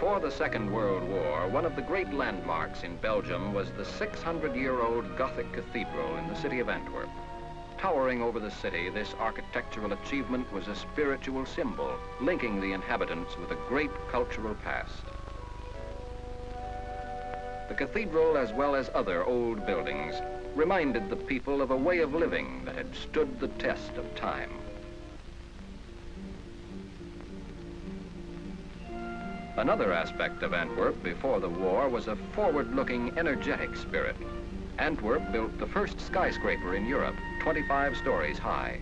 Before the Second World War, one of the great landmarks in Belgium was the 600-year-old Gothic cathedral in the city of Antwerp. Towering over the city, this architectural achievement was a spiritual symbol, linking the inhabitants with a great cultural past. The cathedral, as well as other old buildings, reminded the people of a way of living that had stood the test of time. Another aspect of Antwerp before the war was a forward-looking, energetic spirit. Antwerp built the first skyscraper in Europe, 25 stories high.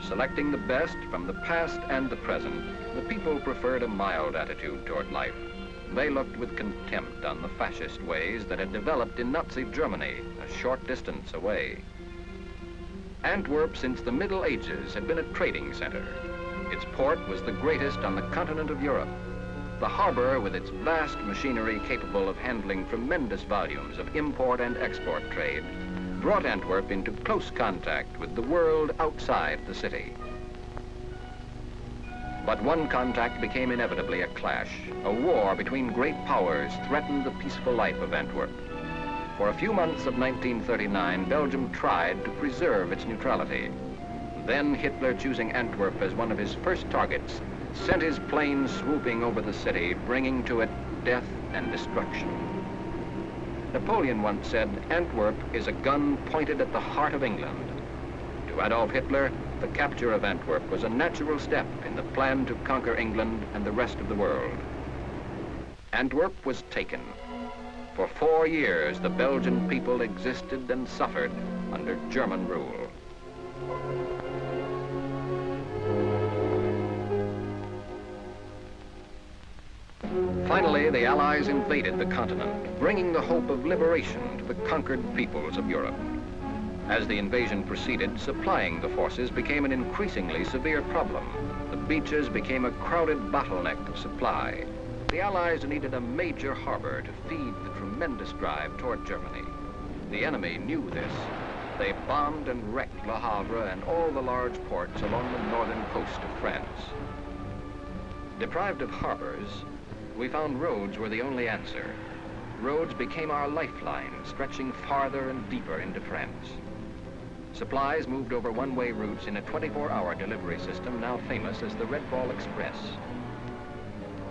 Selecting the best from the past and the present, the people preferred a mild attitude toward life. They looked with contempt on the fascist ways that had developed in Nazi Germany, a short distance away. Antwerp, since the Middle Ages, had been a trading center. Its port was the greatest on the continent of Europe. The harbor, with its vast machinery capable of handling tremendous volumes of import and export trade, brought Antwerp into close contact with the world outside the city. But one contact became inevitably a clash. A war between great powers threatened the peaceful life of Antwerp. For a few months of 1939, Belgium tried to preserve its neutrality. Then Hitler, choosing Antwerp as one of his first targets, sent his planes swooping over the city, bringing to it death and destruction. Napoleon once said, "Antwerp is a gun pointed at the heart of England." To Adolf Hitler, the capture of Antwerp was a natural step in the plan to conquer England and the rest of the world. Antwerp was taken. For 4 years, the Belgian people existed and suffered under German rule. Finally, the Allies invaded the continent, bringing the hope of liberation to the conquered peoples of Europe. As the invasion proceeded, supplying the forces became an increasingly severe problem. The beaches became a crowded bottleneck of supply. The Allies needed a major harbor to feed the tremendous drive toward Germany. The enemy knew this. They bombed and wrecked Le Havre and all the large ports along the northern coast of France. Deprived of harbors, we found roads were the only answer. Roads became our lifeline, stretching farther and deeper into France. Supplies moved over one-way routes in a 24-hour delivery system now famous as the Red Ball Express.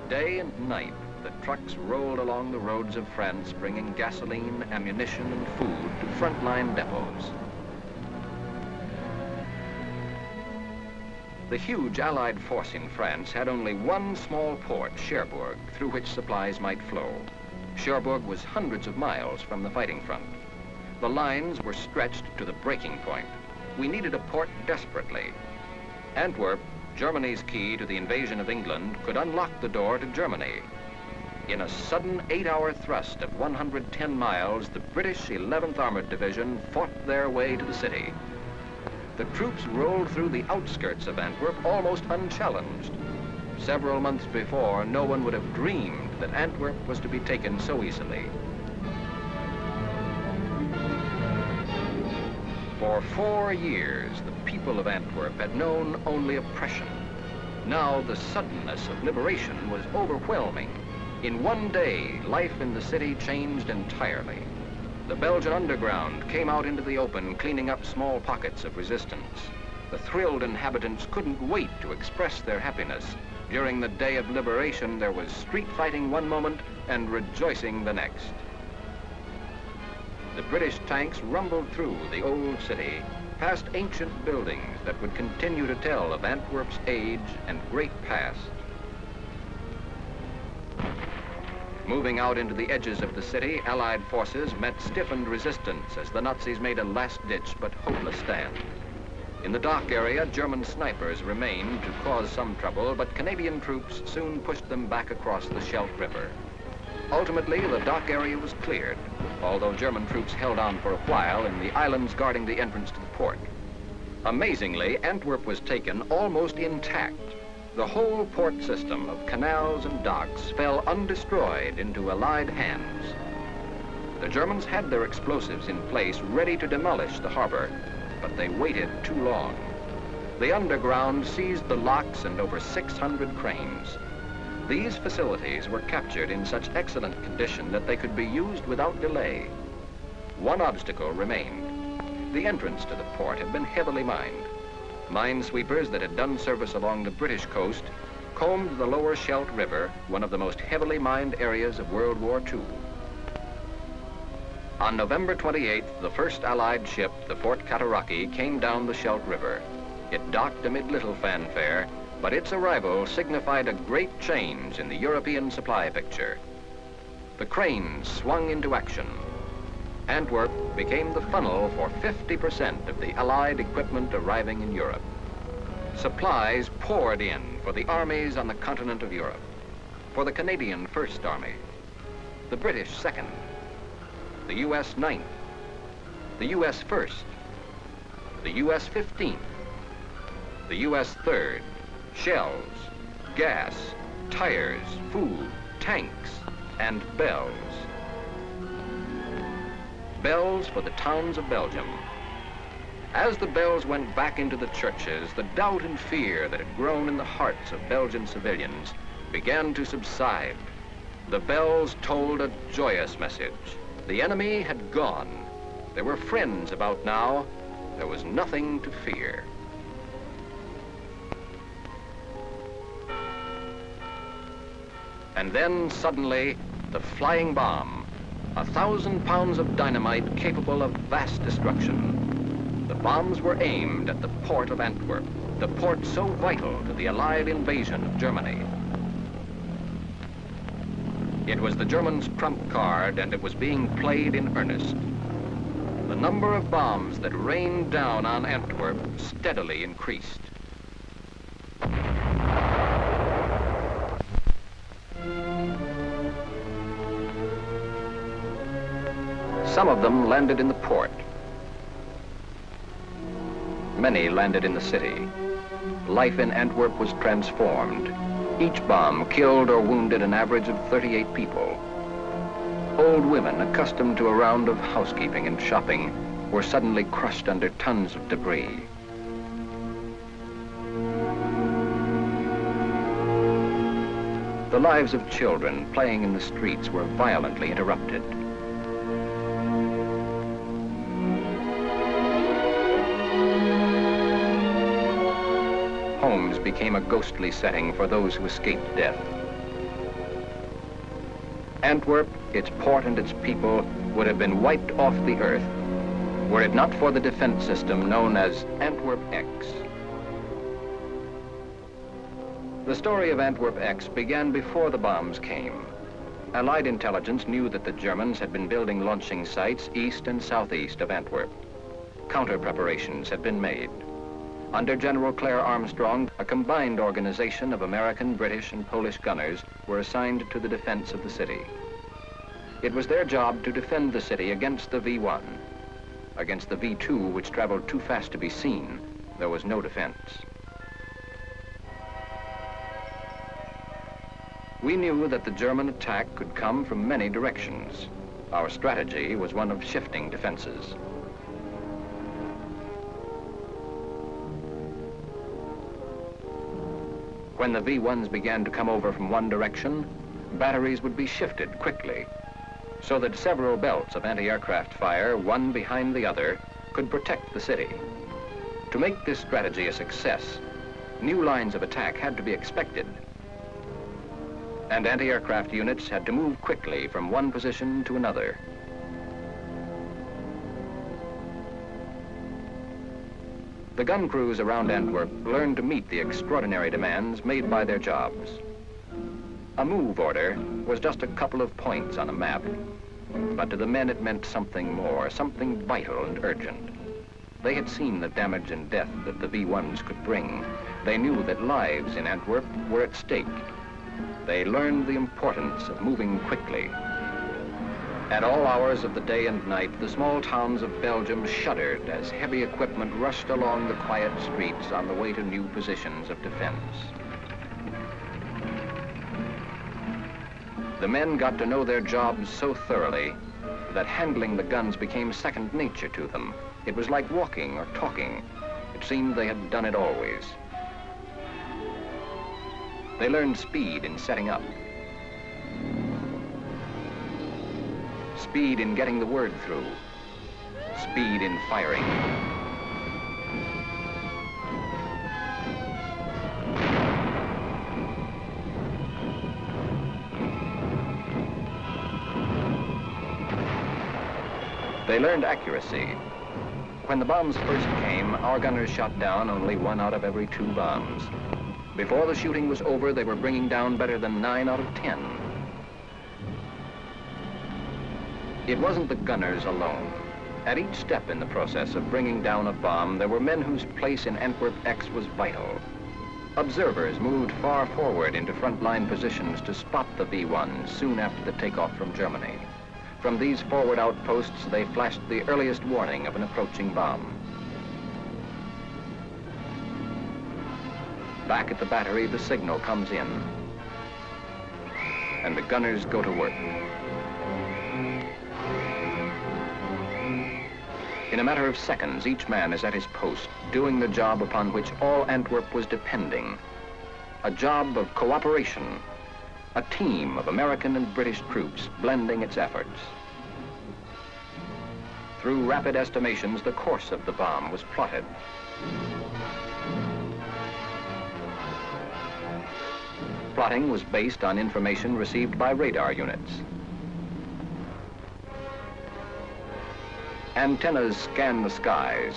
Day and night, the trucks rolled along the roads of France, bringing gasoline, ammunition, and food to frontline depots. The huge Allied force in France had only one small port, Cherbourg, through which supplies might flow. Cherbourg was hundreds of miles from the fighting front. The lines were stretched to the breaking point. We needed a port desperately. Antwerp, Germany's key to the invasion of England, could unlock the door to Germany. In a sudden 8-hour thrust of 110 miles, the British 11th Armored Division fought their way to the city. The troops rolled through the outskirts of Antwerp almost unchallenged. Several months before, no one would have dreamed that Antwerp was to be taken so easily. For 4 years, the people of Antwerp had known only oppression. Now the suddenness of liberation was overwhelming. In one day, life in the city changed entirely. The Belgian underground came out into the open, cleaning up small pockets of resistance. The thrilled inhabitants couldn't wait to express their happiness. During the day of liberation, there was street fighting one moment and rejoicing the next. The British tanks rumbled through the old city, past ancient buildings that would continue to tell of Antwerp's age and great past. Moving out into the edges of the city, Allied forces met stiffened resistance as the Nazis made a last-ditch but hopeless stand. In the dock area, German snipers remained to cause some trouble, but Canadian troops soon pushed them back across the Scheldt River. Ultimately, the dock area was cleared, although German troops held on for a while in the islands guarding the entrance to the port. Amazingly, Antwerp was taken almost intact. The whole port system of canals and docks fell undestroyed into Allied hands. The Germans had their explosives in place ready to demolish the harbor, but they waited too long. The underground seized the locks and over 600 cranes. These facilities were captured in such excellent condition that they could be used without delay. One obstacle remained. The entrance to the port had been heavily mined. Minesweepers that had done service along the British coast combed the lower Scheldt River, one of the most heavily mined areas of World War II. On November 28th, the first Allied ship, the Fort Cataraqui, came down the Scheldt River. It docked amid little fanfare, but its arrival signified a great change in the European supply picture. The cranes swung into action. Antwerp became the funnel for 50% of the Allied equipment arriving in Europe. Supplies poured in for the armies on the continent of Europe, for the Canadian First Army, the British Second, the U.S. Ninth, the U.S. First, the U.S. 15th, the U.S. Third, shells, gas, tires, food, tanks, and bells. Bells for the towns of Belgium. As the bells went back into the churches, the doubt and fear that had grown in the hearts of Belgian civilians began to subside. The bells told a joyous message. The enemy had gone. There were friends about now. There was nothing to fear. And then suddenly, the flying bomb, 1,000 pounds of dynamite capable of vast destruction. The bombs were aimed at the port of Antwerp, the port so vital to the Allied invasion of Germany. It was the Germans' trump card, and it was being played in earnest. The number of bombs that rained down on Antwerp steadily increased. Some of them landed in the port. Many landed in the city. Life in Antwerp was transformed. Each bomb killed or wounded an average of 38 people. Old women accustomed to a round of housekeeping and shopping were suddenly crushed under tons of debris. The lives of children playing in the streets were violently interrupted. Homes became a ghostly setting for those who escaped death. Antwerp, its port and its people would have been wiped off the earth were it not for the defense system known as Antwerp X. The story of Antwerp X began before the bombs came. Allied intelligence knew that the Germans had been building launching sites east and southeast of Antwerp. Counter preparations had been made. Under General Claire Armstrong, a combined organization of American, British, and Polish gunners were assigned to the defense of the city. It was their job to defend the city against the V-1. Against the V-2, which traveled too fast to be seen, there was no defense. We knew that the German attack could come from many directions. Our strategy was one of shifting defenses. When the V-1s began to come over from one direction, batteries would be shifted quickly, so that several belts of anti-aircraft fire, one behind the other, could protect the city. To make this strategy a success, new lines of attack had to be expected, and anti-aircraft units had to move quickly from one position to another. The gun crews around Antwerp learned to meet the extraordinary demands made by their jobs. A move order was just a couple of points on a map, but to the men it meant something more, something vital and urgent. They had seen the damage and death that the V-1s could bring. They knew that lives in Antwerp were at stake. They learned the importance of moving quickly. At all hours of the day and night, the small towns of Belgium shuddered as heavy equipment rushed along the quiet streets on the way to new positions of defense. The men got to know their jobs so thoroughly that handling the guns became second nature to them. It was like walking or talking. It seemed they had done it always. They learned speed in setting up, speed in getting the word through, speed in firing. They learned accuracy. When the bombs first came, our gunners shot down only 1 out of every 2 bombs. Before the shooting was over, they were bringing down better than 9 out of 10. It wasn't the gunners alone. At each step in the process of bringing down a bomb, there were men whose place in Antwerp X was vital. Observers moved far forward into front-line positions to spot the V-1 soon after the takeoff from Germany. From these forward outposts, they flashed the earliest warning of an approaching bomb. Back at the battery, the signal comes in, and the gunners go to work. In a matter of seconds, each man is at his post, doing the job upon which all Antwerp was depending. A job of cooperation, a team of American and British troops blending its efforts. Through rapid estimations, the course of the bomb was plotted. Plotting was based on information received by radar units. Antennas scanned the skies,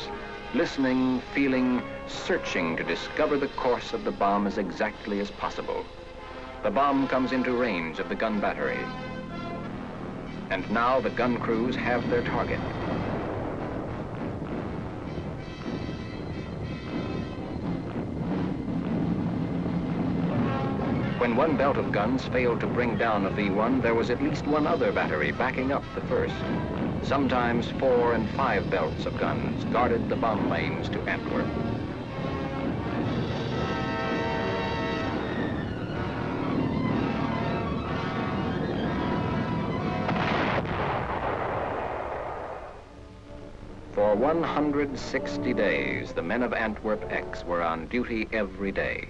listening, feeling, searching to discover the course of the bomb as exactly as possible. The bomb comes into range of the gun battery. And now the gun crews have their target. When one belt of guns failed to bring down a V-1, there was at least one other battery backing up the first. Sometimes 4 and 5 belts of guns guarded the bomb lanes to Antwerp. For 160 days, the men of Antwerp X were on duty every day.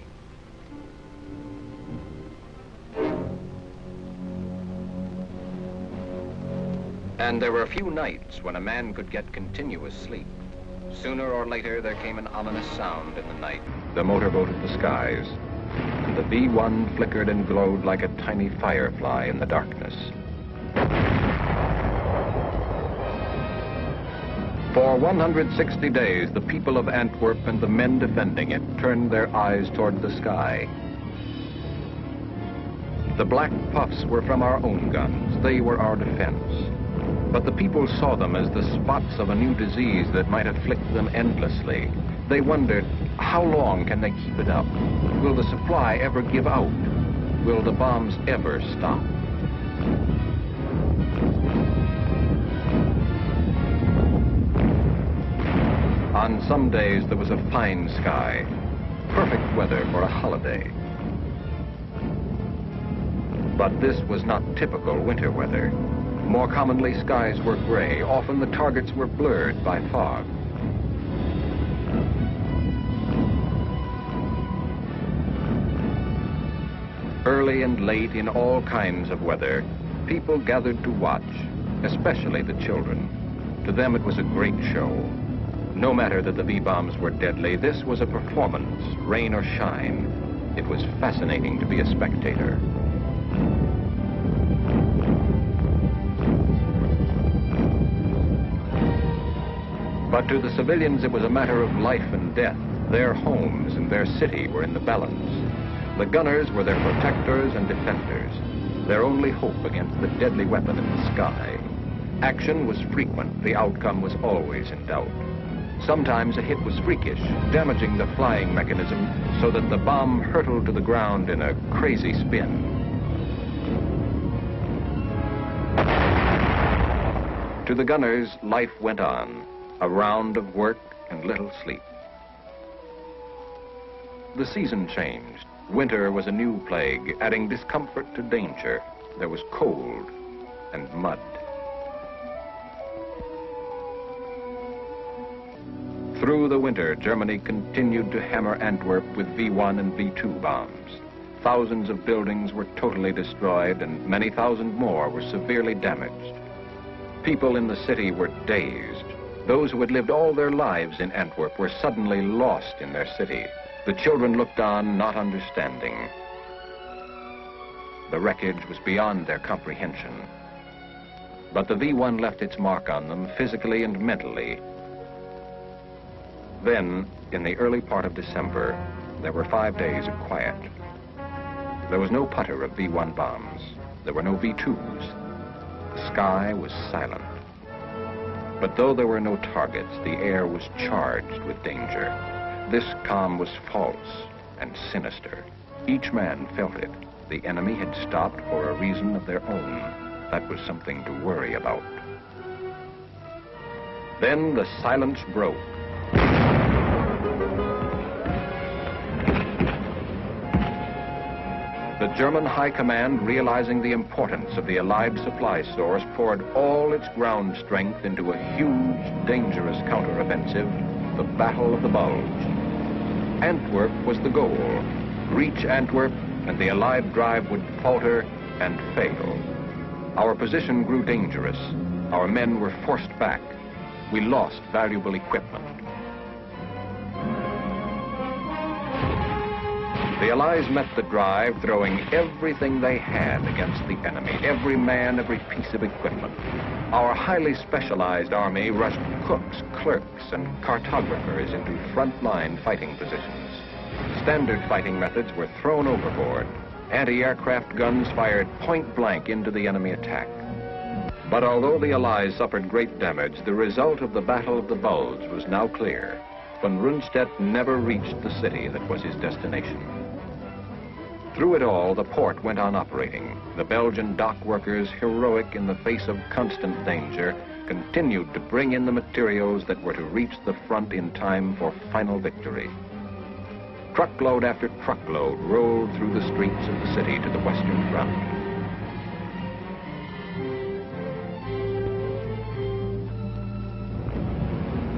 And there were few nights when a man could get continuous sleep. Sooner or later, there came an ominous sound in the night. The motorboat of the skies, and the V-1 flickered and glowed like a tiny firefly in the darkness. For 160 days, the people of Antwerp and the men defending it turned their eyes toward the sky. The black puffs were from our own guns. They were our defense. But the people saw them as the spots of a new disease that might afflict them endlessly. They wondered, how long can they keep it up? Will the supply ever give out? Will the bombs ever stop? On some days, there was a fine sky, perfect weather for a holiday. But this was not typical winter weather. More commonly, skies were gray. Often the targets were blurred by fog. Early and late, in all kinds of weather, people gathered to watch, especially the children. To them, it was a great show. No matter that the V-bombs were deadly, this was a performance, rain or shine. It was fascinating to be a spectator. But to the civilians, it was a matter of life and death. Their homes and their city were in the balance. The gunners were their protectors and defenders, their only hope against the deadly weapon in the sky. Action was frequent. The outcome was always in doubt. Sometimes a hit was freakish, damaging the flying mechanism so that the bomb hurtled to the ground in a crazy spin. To the gunners, life went on. A round of work and little sleep. The season changed. Winter was a new plague, adding discomfort to danger. There was cold and mud. Through the winter, Germany continued to hammer Antwerp with V-1 and V-2 bombs. thousands of buildings were totally destroyed and many thousand more were severely damaged. People in the city were dazed. Those who had lived all their lives in Antwerp were suddenly lost in their city. The children looked on, not understanding. The wreckage was beyond their comprehension. But the V-1 left its mark on them physically and mentally. Then, in the early part of December, there were 5 days of quiet. There was no putter of V-1 bombs. There were no V-2s. The sky was silent. But though there were no targets, the air was charged with danger. This calm was false and sinister. Each man felt it. The enemy had stopped for a reason of their own. That was something to worry about. Then the silence broke. The German High Command, realizing the importance of the Allied supply source, poured all its ground strength into a huge, dangerous counteroffensive, the Battle of the Bulge. Antwerp was the goal. Reach Antwerp, and the Allied drive would falter and fail. Our position grew dangerous. Our men were forced back. We lost valuable equipment. The Allies met the drive, throwing everything they had against the enemy, every man, every piece of equipment. Our highly specialized army rushed cooks, clerks, and cartographers into front-line fighting positions. Standard fighting methods were thrown overboard. Anti-aircraft guns fired point-blank into the enemy attack. But although the Allies suffered great damage, the result of the Battle of the Bulge was now clear. Von Rundstedt never reached the city that was his destination. Through it all, the port went on operating. The Belgian dock workers, heroic in the face of constant danger, continued to bring in the materials that were to reach the front in time for final victory. Truckload after truckload rolled through the streets of the city to the Western Front.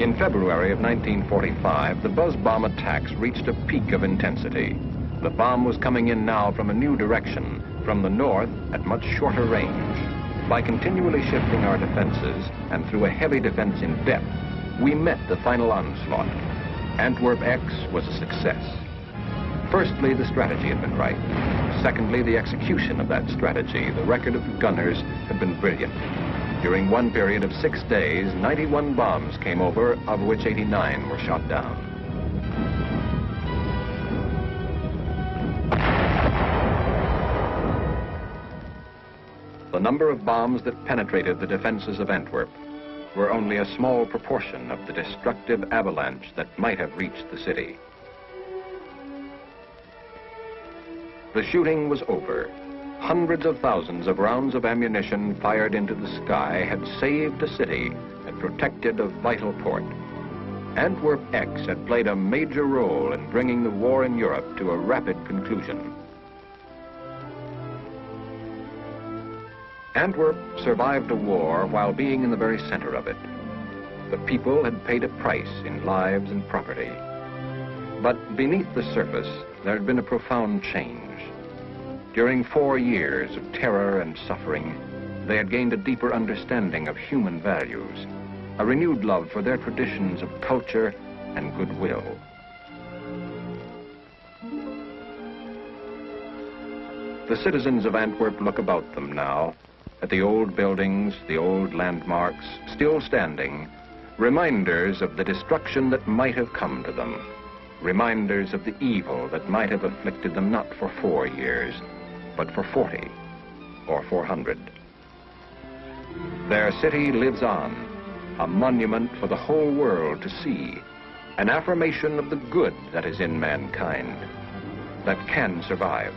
In February of 1945, the buzz bomb attacks reached a peak of intensity. The bomb was coming in now from a new direction, from the north at much shorter range. By continually shifting our defenses and through a heavy defense in depth, we met the final onslaught. Antwerp X was a success. Firstly, the strategy had been right. Secondly, the execution of that strategy, the record of the gunners, had been brilliant. During one period of 6 days, 91 bombs came over, of which 89 were shot down. The number of bombs that penetrated the defenses of Antwerp were only a small proportion of the destructive avalanche that might have reached the city. The shooting was over. Hundreds of thousands of rounds of ammunition fired into the sky had saved a city and protected a vital port. Antwerp X had played a major role in bringing the war in Europe to a rapid conclusion. Antwerp survived a war while being in the very center of it. The people had paid a price in lives and property. But beneath the surface, there had been a profound change. During 4 years of terror and suffering, they had gained a deeper understanding of human values, a renewed love for their traditions of culture and goodwill. The citizens of Antwerp look about them now, at the old buildings, the old landmarks, still standing, reminders of the destruction that might have come to them, reminders of the evil that might have afflicted them not for 4 years, but for 40 or 400. Their city lives on, a monument for the whole world to see, an affirmation of the good that is in mankind, that can survive.